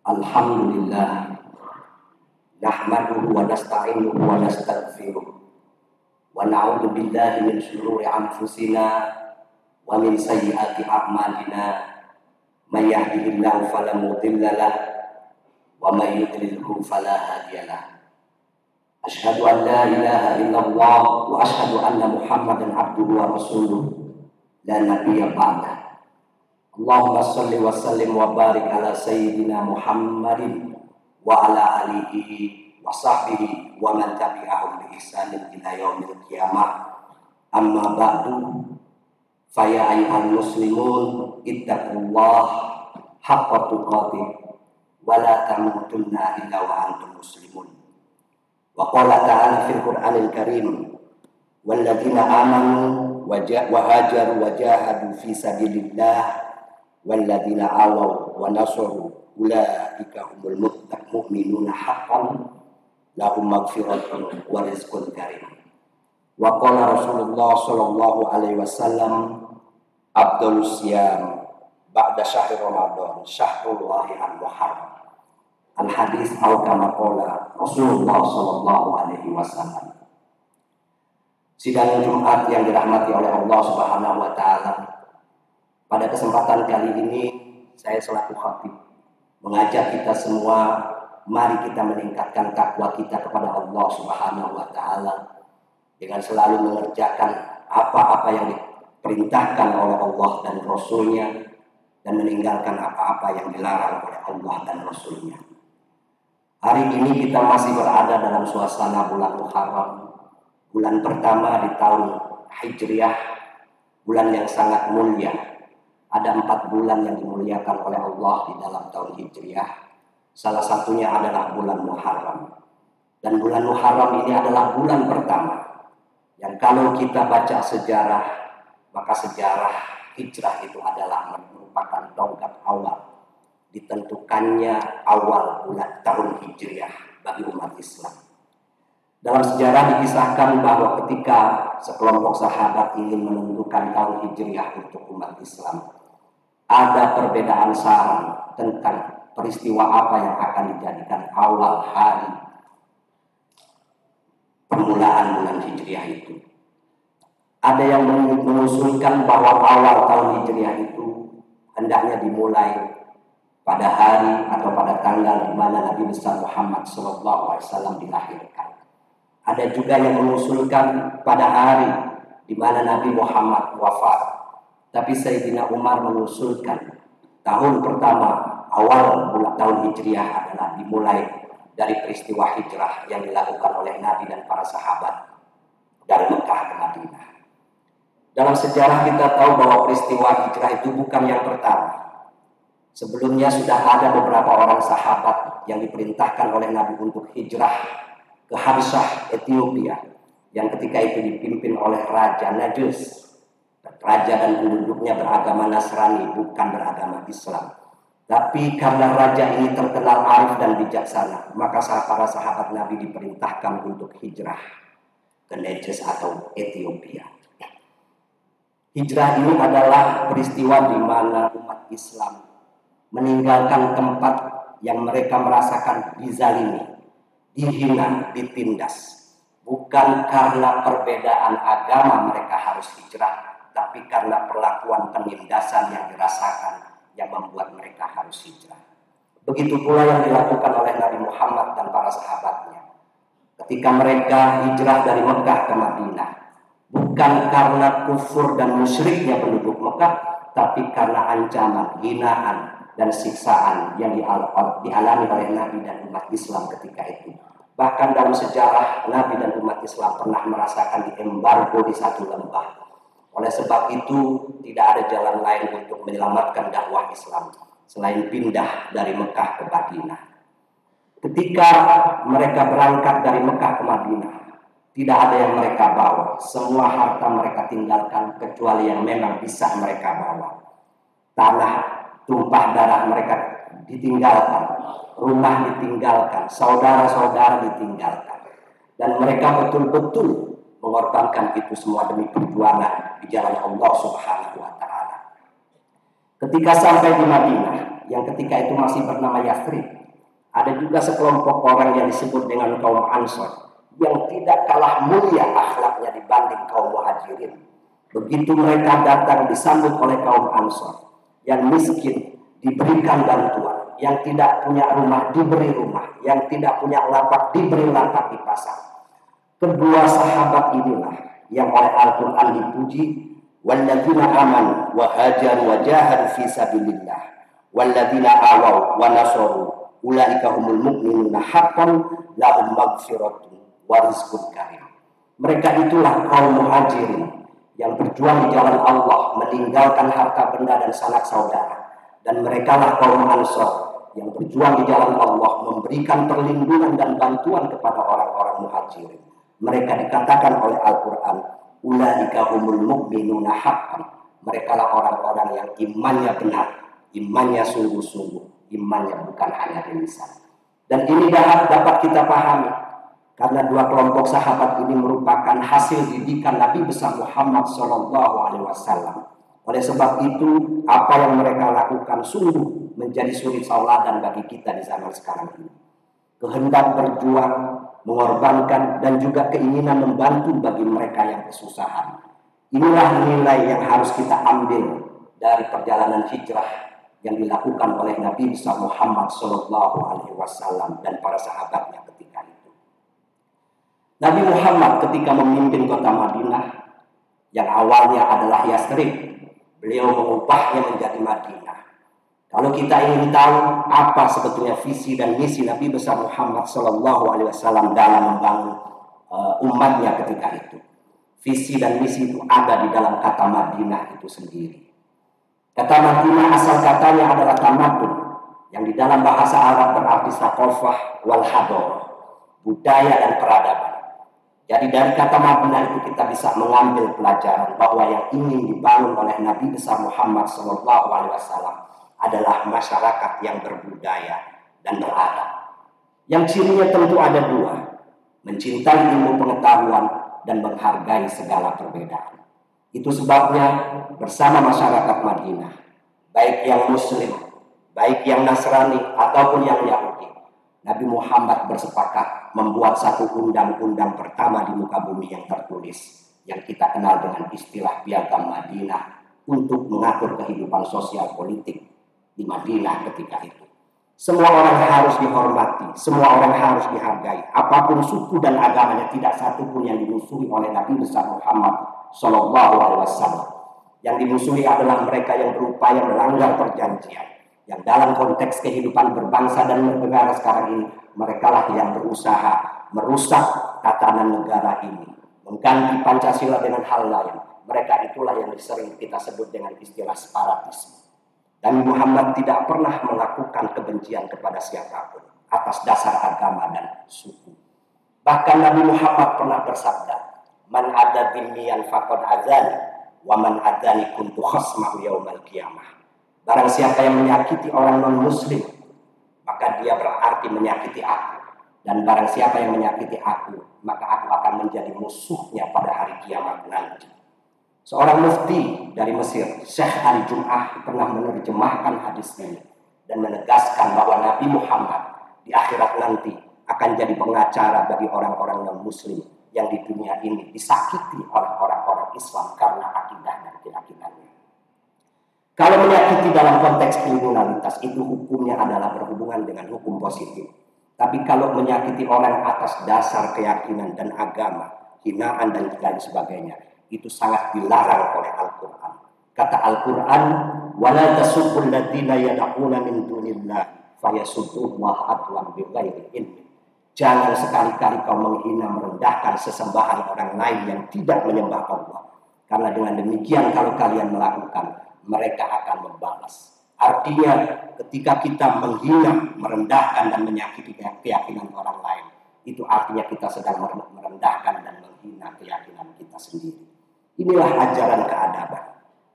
Alhamdulillah nahmaduhu wa nasta'inuhu wa nastaghfiruh wa na'udzu billahi min shururi anfusina wa min sayyiati a'malina may yahdihillahu fala mudilla lahu wa may yudlilhu fala hadiya lahu. Asyhadu an la ilaha illallah wa asyhadu anna Muhammadan abduhu wa rasuluh la nabiyya ba'dah. Allahumma shalli wa sallim wa barik ala sayyidina Muhammadin wa ala alihi wa sahbihi wa man tabi'ahum bi ihsanin ila yaumil qiyamah. Amma ba'du, fa ya ayyuhal muslimun ittaqullah haqqa tuqatih wa la tamutunna illa wa antum muslimun. Wa qala ta'ala fil Qur'anil Karim, walladzina amanu wa hajaru wa jahadu fi sabilillah walladzina awaw wa nasaru ulaika humul mu'minuna haqqan lahum maghfiratun wa rizqun karim. Wa qala Rasulullah sallallahu alaihi wasallam, afdhalus siyam ba'da syahri Ramadan syahrullahi al-muharram. Al hadis atau kama qala Rasulullah sallallahu alaihi wasallam. Sidang Jumat yang dirahmati oleh Allah Subhanahu wa taala, pada kesempatan kali ini saya selaku khatib mengajak kita semua, mari kita meningkatkan takwa kita kepada Allah Subhanahu wa taala dengan selalu mengerjakan apa-apa yang diperintahkan oleh Allah dan Rasul-Nya dan meninggalkan apa-apa yang dilarang oleh Allah dan Rasul-Nya. Hari ini kita masih berada dalam suasana bulan Muharram, bulan pertama di tahun Hijriah, bulan yang sangat mulia. Ada 4 bulan yang dimuliakan oleh Allah di dalam tahun Hijriah. Salah satunya adalah bulan Muharram. Dan bulan Muharram ini adalah bulan pertama yang kalau kita baca sejarah, maka sejarah hijrah itu adalah merupakan tonggak awal ditentukannya awal bulan tahun Hijriah bagi umat Islam. Dalam sejarah dikisahkan bahwa ketika sekelompok sahabat ingin menentukan tahun Hijriah untuk umat Islam, ada perbedaan saran tentang peristiwa apa yang akan dijadikan awal hari permulaan bulan Hijriah itu. Ada yang mengusulkan bahwa awal tahun Hijriah itu hendaknya dimulai pada hari atau pada tanggal di mana Nabi besar Muhammad SAW dilahirkan. Ada juga yang mengusulkan pada hari di mana Nabi Muhammad wafat. Tapi Sayyidina Umar mengusulkan tahun pertama awal bulan tahun Hijriah adalah dimulai dari peristiwa hijrah yang dilakukan oleh Nabi dan para sahabat dari Mekah ke Madinah. Dalam sejarah kita tahu bahwa peristiwa hijrah itu bukan yang pertama. Sebelumnya sudah ada beberapa orang sahabat yang diperintahkan oleh Nabi untuk hijrah ke Habsyah, Ethiopia, yang ketika itu dipimpin oleh Raja Najus. Raja dan penduduknya beragama Nasrani, bukan beragama Islam. Tapi karena raja ini terkenal arif dan bijaksana, maka para sahabat Nabi diperintahkan untuk hijrah ke Najus atau Ethiopia. Hijrah ini adalah peristiwa di mana umat Islam meninggalkan tempat yang mereka merasakan dizalimi, dihina, ditindas. Bukan karena perbedaan agama mereka harus hijrah, tapi karena perlakuan penindasan yang dirasakan yang membuat mereka harus hijrah. Begitu pula yang dilakukan oleh Nabi Muhammad dan para sahabatnya ketika mereka hijrah dari Mekah ke Madinah, bukan karena kufur dan musyriknya penduduk Mekah, tapi karena ancaman, hinaan, dan siksaan yang dialami oleh Nabi dan umat Islam ketika itu. Bahkan dalam sejarah, Nabi dan umat Islam pernah merasakan diembargo di satu lembah. Oleh sebab itu tidak ada jalan lain untuk menyelamatkan dakwah Islam selain pindah dari Mekah ke Madinah. Ketika mereka berangkat dari Mekah ke Madinah, tidak ada yang mereka bawa. Semua harta mereka tinggalkan kecuali yang memang bisa mereka bawa. Tanah tumpah darah mereka ditinggalkan, rumah ditinggalkan, saudara-saudara ditinggalkan. Dan mereka betul-betul mengorbankan itu semua demi perjuangan di jalan Allah Subhanahu wa taala. Ketika sampai di Madinah, yang ketika itu masih bernama Yathrib. Ada juga sekelompok orang yang disebut dengan kaum Ansor yang tidak kalah mulia akhlaknya dibanding kaum Muhajirin. Begitu mereka datang disambut oleh kaum Ansor, yang miskin diberikan bantuan, yang tidak punya rumah diberi rumah, yang tidak punya lapak diberi lapak di pasar. Kedua sahabat inilah yang oleh Al-Quran dipuji, walladzina amanu wa hajaru wa jahadu fi sabilillah walladzina awaw wa nasaru ulaika humul mu'minuna haqqan lahum maghfiratun wa rizqun karim. Mereka itulah kaum Muhajirin yang berjuang di jalan Allah, meninggalkan harta benda dan sanak saudara. Dan merekalah kaum Ansor yang berjuang di jalan Allah, memberikan perlindungan dan bantuan kepada orang-orang Muhajirin. Mereka dikatakan oleh Al-Quran, ulaika humul mu'minuna haqqan. Merekalah orang-orang yang imannya benar, imannya sungguh-sungguh, imannya bukan hanya di lisan. Dan ini dapat kita pahami karena dua kelompok sahabat ini merupakan hasil didikan Nabi besar Muhammad SAW. Oleh sebab itu, apa yang mereka lakukan sungguh menjadi suri tauladan bagi kita di zaman sekarang ini. Kehendak berjuang, mengorbankan, dan juga keinginan membantu bagi mereka yang kesusahan. Inilah nilai yang harus kita ambil dari perjalanan hijrah yang dilakukan oleh Nabi besar Muhammad SAW dan para sahabatnya ketika itu. Nabi Muhammad ketika memimpin kota Madinah yang awalnya adalah Yathrib, beliau mengubahnya menjadi Madinah. Kalau kita ingin tahu apa sebetulnya visi dan misi Nabi besar Muhammad SAW dalam membangun umatnya ketika itu, visi dan misi itu ada di dalam kata Madinah itu sendiri. Kata Madinah asal katanya adalah tamadun, yang di dalam bahasa Arab berarti saqafah wal hadar, budaya dan peradaban. Jadi dari kata Madinah itu kita bisa mengambil pelajaran bahwa yang ingin dibangun oleh Nabi besar Muhammad SAW adalah masyarakat yang berbudaya dan beradab. Yang cirinya tentu ada dua, mencintai ilmu pengetahuan dan menghargai segala perbedaan. Itu sebabnya bersama masyarakat Madinah, baik yang Muslim, baik yang Nasrani ataupun yang Yahudi, Nabi Muhammad bersepakat membuat satu undang-undang pertama di muka bumi yang tertulis, yang kita kenal dengan istilah Piagam Madinah, untuk mengatur kehidupan sosial politik di Madinah ketika itu. Semua orang harus dihormati, semua orang harus dihargai, apapun suku dan agamanya, tidak satu pun yang dimusuhi oleh Nabi besar Muhammad SAW. Yang dimusuhi adalah mereka yang berupaya melanggar perjanjian, yang dalam konteks kehidupan berbangsa dan bernegara sekarang ini, merekalah yang berusaha merusak tatanan negara ini, mengganti Pancasila dengan hal lain. Mereka itulah yang sering kita sebut dengan istilah separatisme. Dan Muhammad tidak pernah melakukan kebencian kepada siapapun atas dasar agama dan suku. Bahkan Nabi Muhammad pernah bersabda, man ada binniyan faqad azani, wa man adani kuntu khasmahu yaumal qiyamah. Barang siapa yang menyakiti orang non-muslim, maka dia berarti menyakiti aku. Dan barang siapa yang menyakiti aku, maka aku akan menjadi musuhnya pada hari kiamat nanti. Seorang mufti dari Mesir, Syekh Ali Jum'ah, pernah menerjemahkan hadis ini dan menegaskan bahwa Nabi Muhammad di akhirat nanti akan jadi pengacara bagi orang-orang non-muslim yang di dunia ini disakiti oleh orang-orang Islam karena akidah dan keyakinannya. Kalau menyakiti dalam konteks kriminalitas, itu hukumnya adalah berhubungan dengan hukum positif. Tapi kalau menyakiti orang atas dasar keyakinan dan agama, hinaan dan lain sebagainya, itu sangat dilarang oleh Al-Quran. Kata Al-Quran, wala tasubbul ladzina yad'una min dunillahi fayasubbullaha adwan bighairi ilmin. Jangan sekali-kali kau menghina, merendahkan sesembahan orang lain yang tidak menyembah Allah. Karena dengan demikian kalau kalian melakukan, mereka akan membalas. Artinya ketika kita menghina, merendahkan dan menyakiti keyakinan orang lain, itu artinya kita sedang merendahkan dan menghina keyakinan kita sendiri. Inilah ajaran keadaban.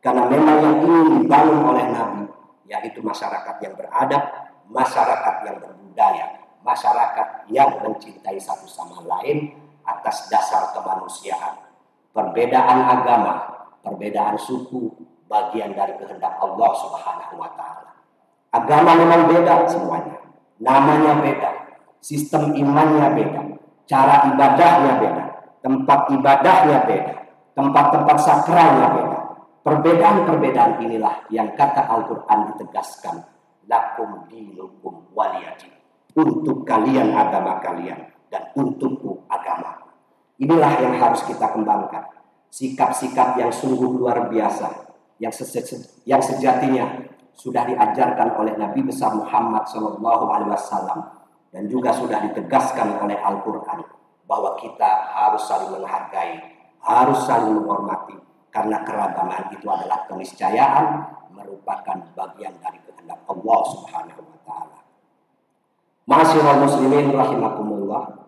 Karena memang yang ingin dibangun oleh Nabi, yaitu masyarakat yang beradab, masyarakat yang berbudaya, masyarakat yang mencintai satu sama lain atas dasar kemanusiaan. Perbedaan agama, perbedaan suku, bagian dari kehendak Allah Subhanahu wa Ta'ala. Agama memang beda semuanya. Namanya beda, sistem imannya beda, cara ibadahnya beda, tempat ibadahnya beda, tempat-tempat sakralnya beda. Perbedaan-perbedaan inilah yang kata Al-Quran ditegaskan, lakum dinukum waliyadin. Untuk kalian agama kalian dan untukku agama. Inilah yang harus kita kembangkan. Sikap-sikap yang sungguh luar biasa, yang sejatinya sudah diajarkan oleh Nabi besar Muhammad SAW dan juga sudah ditegaskan oleh Al-Quran bahwa kita harus saling menghargai, harus saling menghormati, karena keragaman itu adalah keniscayaan, merupakan bagian dari kehendak Allah Subhanahu wa taala. Ma'asyiral muslimin rahimakumullah.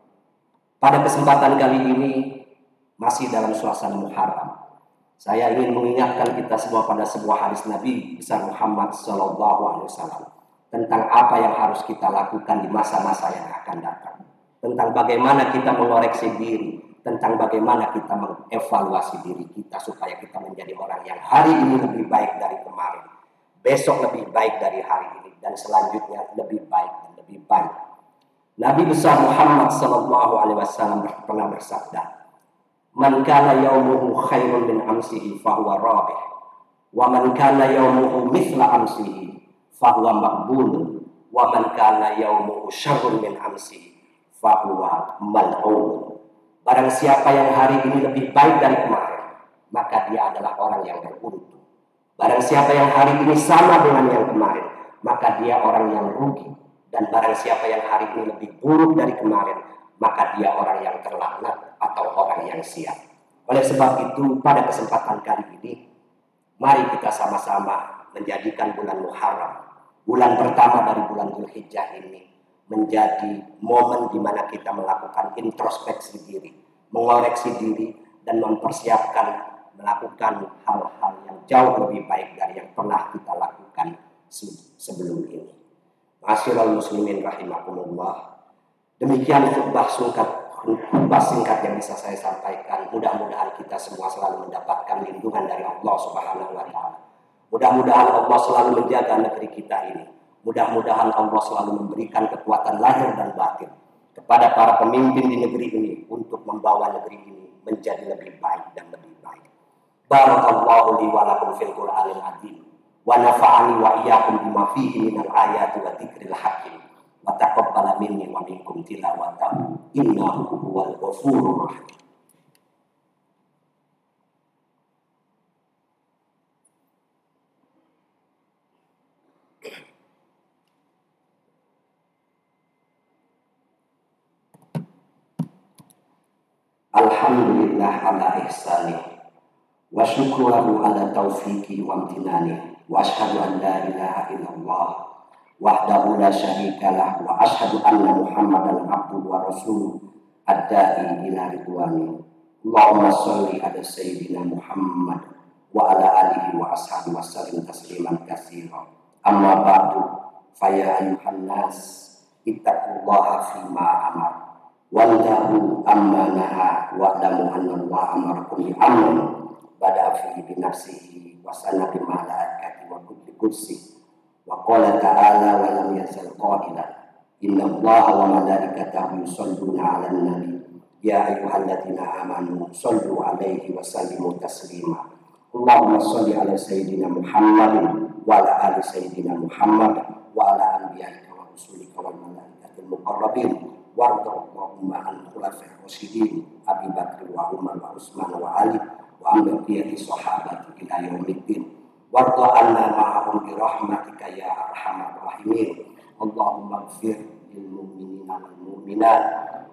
Pada kesempatan kali ini masih dalam suasana Muharram. Saya ingin mengingatkan kita semua pada sebuah hadis Nabi besar Muhammad SAW tentang apa yang harus kita lakukan di masa-masa yang akan datang. Tentang bagaimana kita mengoreksi diri, tentang bagaimana kita mengevaluasi diri kita supaya kita menjadi orang yang hari ini lebih baik dari kemarin, besok lebih baik dari hari ini, dan selanjutnya lebih baik dan lebih baik. Nabi besar Muhammad SAW pernah bersabda, "Man kana yaumuhu khairun min amsihi fahuwa rabih, wa man kana yaumuhu mithla amsihi fahuwa maqbulun, wa man kana yaumuhu syarrun min amsihi fahuwa mal'un." Barang siapa yang hari ini lebih baik dari kemarin, maka dia adalah orang yang beruntung. Barang siapa yang hari ini sama dengan yang kemarin, maka dia orang yang rugi. Dan barang siapa yang hari ini lebih buruk dari kemarin, maka dia orang yang terlaknat atau orang yang sial. Oleh sebab itu, pada kesempatan kali ini, mari kita sama-sama menjadikan bulan Muharram, bulan pertama dari bulan Dzulhijjah ini, menjadi momen di mana kita melakukan introspeksi diri, mengoreksi diri, dan mempersiapkan melakukan hal-hal yang jauh lebih baik dari yang pernah kita lakukan sebelum ini. Ma'asyiral muslimin rahimakumullah. Demikian khutbah singkat yang bisa saya sampaikan. Mudah-mudahan kita semua selalu mendapatkan lindungan dari Allah Subhanahu wa taala. Mudah-mudahan Allah selalu menjaga negeri kita ini. Mudah-mudahan Allah selalu memberikan kekuatan lahir dan batin kepada para pemimpin di negeri ini untuk membawa negeri ini menjadi lebih baik dan lebih baik. Barakallahu li wa lakum fil Qur'anil azim. Wa nafa'ani wa iyyakum bima fihi minal ayati wa dzikril hakim. Wa taqabbala minni wa minkum tilawatahu innahu huwal ghafurur rahim. Alhamdulillah ala ihsanih wa syukruhu ala taufiqi wa amtinani. Wa ashhadu an la ilaha illallah wahdahu la syarikalah wa ashhadu anna Muhammadan abduhu wa rasuluh ad-da'i ila ridwani. Allahumma sholli ala sayyidina Muhammad wa ala alihi wa ashabihi wa sallim tasliman katsira. Amma ba'du, fa ya ayyuhan nas ittaqullaha fima amar wantahu amma naha wa'lamu anna Allah amarakum bi amrin bada'a fihi bi nafsihi wa sanna bi malaikati wa kulli qudsi wa qala ta'ala wa lam yazal qailan inna Allaha wa malaikatahu yusholluna 'alan nabi ya ayyuhalladzina amanu shollu 'alaihi wa sallimu taslima. Allahumma sholli 'ala sayyidina Muhammadin wa 'ala ali sayyidina Muhammad wa 'ala anbiya'ika wa rusulika wal malaikatil muqarrabin warda Allahumma an khulafa'ir rasyidin Abi Bakr wa Umar wa Utsman wa Ali wa ambiyati sahabati ila yaumiddin warda anna ma'ahum bi rahmatika ya arhamar rahimin. Allahumma ighfir lil mu'minina wal mu'minat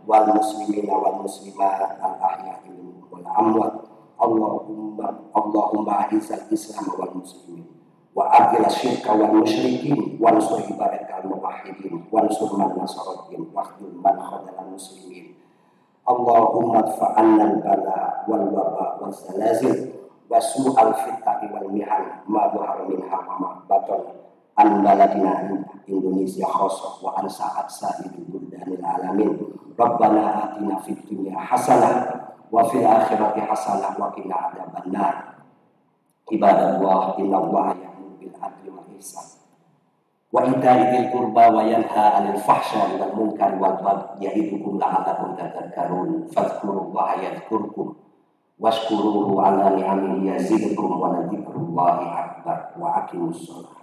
wal muslimina wal muslimat al ahya'i minhum wal amwat. Allahumma a'izal islam wal muslimin wa adil syirka wal musyrikin wa ansur ibadakal muwahhidin wa ansur man nasaratin wa khudul man khadal muslimin. Allahumma adfa'anna al-bala wal waba wal zalazil wa su'al fitnati wal mihan ma dhahara minha wa ma batan an baladina Indonesia khassah wa an sa'at sa'idul buldanil alamin. Rabbana atina fid dunya hasanah wa fil akhirati hasanah wa qina adzabannar. Ibadallah, innallaha ya'muru bil adli wal ihsan wa ita'il qurba wa yanha 'anil fahsya'i wal munkari wal baghi ya'idukum la'allakum tadhakkarun fadhkurullaha yadhkurkum washkuruhu 'ala ni'amihi yazidkum wa la dzikrullahi akbar wa aqimus shalah.